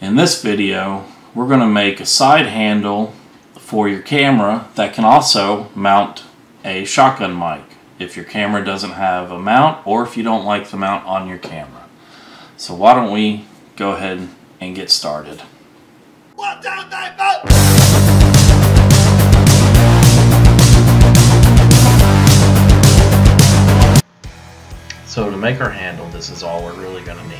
In this video, we're going to make a side handle for your camera that can also mount a shotgun mic if your camera doesn't have a mount or if you don't like the mount on your camera. So why don't we go ahead and get started. 1, 2, 3, 4. So to make our handle, this is all we're really going to need.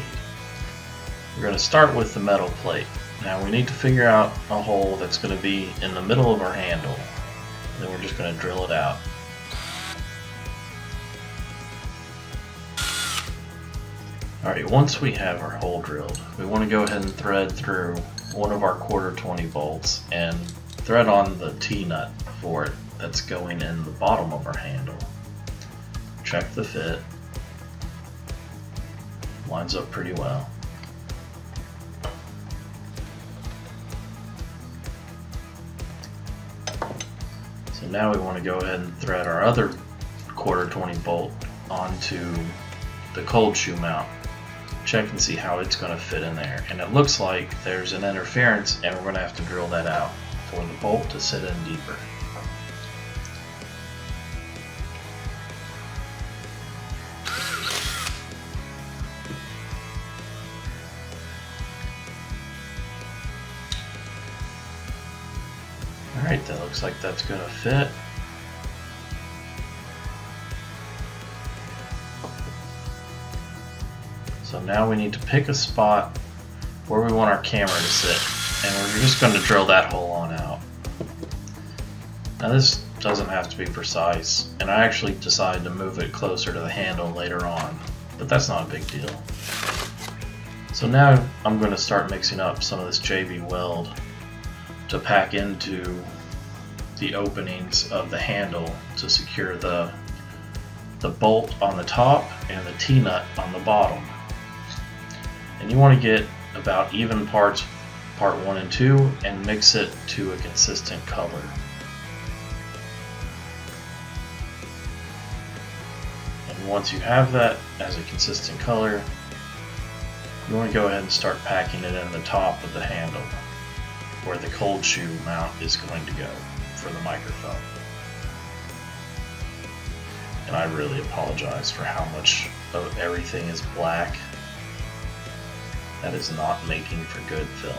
We're going to start with the metal plate. Now we need to figure out a hole that's going to be in the middle of our handle. Then we're just going to drill it out. Alright, once we have our hole drilled, we want to go ahead and thread through one of our 1/4 bolts and thread on the T-nut for it that's going in the bottom of our handle. Check the fit. Lines up pretty well. So now we want to go ahead and thread our other 1/4 bolt onto the cold shoe mount. Check and see how it's going to fit in there. And it looks like there's an interference and we're going to have to drill that out for the bolt to sit in deeper. Alright, that looks like that's going to fit. So now we need to pick a spot where we want our camera to sit, and we're just going to drill that hole on out. Now this doesn't have to be precise, and I actually decided to move it closer to the handle later on, but that's not a big deal. So now I'm going to start mixing up some of this JB Weld to pack into the openings of the handle to secure the bolt on the top and the T-nut on the bottom. And you want to get about even parts, part 1 and 2, and mix it to a consistent color. And once you have that as a consistent color, you want to go ahead and start packing it in the top of the handle where the cold shoe mount is going to go for the microphone. And I really apologize for how much of everything is black. That is not making for good film.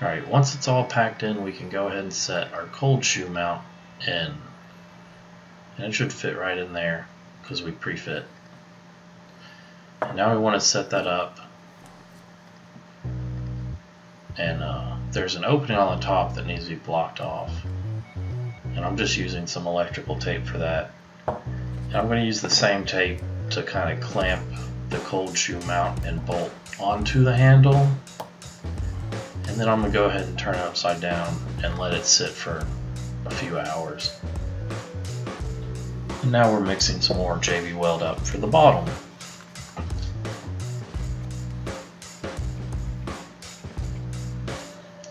Alright, once it's all packed in, we can go ahead and set our cold shoe mount in. And it should fit right in there because we pre-fit. And now we want to set that up. And there's an opening on the top that needs to be blocked off. And I'm just using some electrical tape for that. And I'm going to use the same tape to kind of clamp the cold shoe mount and bolt onto the handle. And then I'm going to go ahead and turn it upside down and let it sit for a few hours. And now we're mixing some more JB Weld up for the bottom.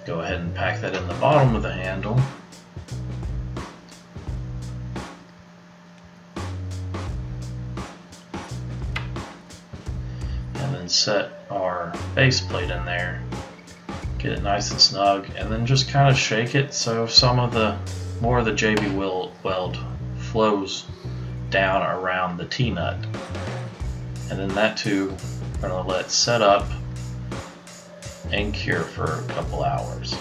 Go ahead and pack that in the bottom of the handle. And then set our base plate in there. Get it nice and snug, and then just kind of shake it so some of the more of the JB Weld flows down around the T-nut. And then that too, we're going to let set up and cure for a couple hours.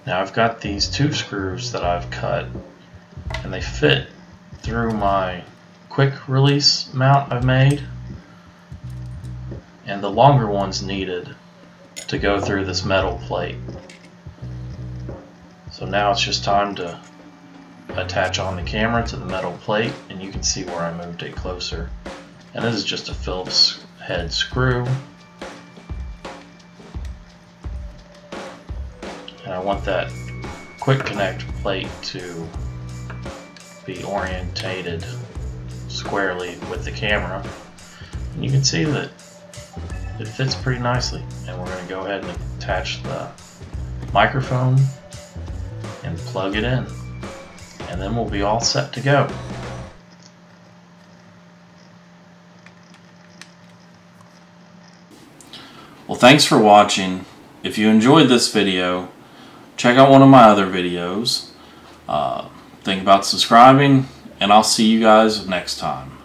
Now I've got these 2 screws that I've cut, and they fit through my quick release mount I've made, and the longer one's needed to go through this metal plate. So now it's just time to attach on the camera to the metal plate, and you can see where I moved it closer. And this is just a Phillips head screw. And I want that quick connect plate to be orientated squarely with the camera. And you can see that it fits pretty nicely. And we're going to go ahead and attach the microphone and plug it in. And then we'll be all set to go. Well, thanks for watching. If you enjoyed this video, check out one of my other videos. Think about subscribing, and I'll see you guys next time.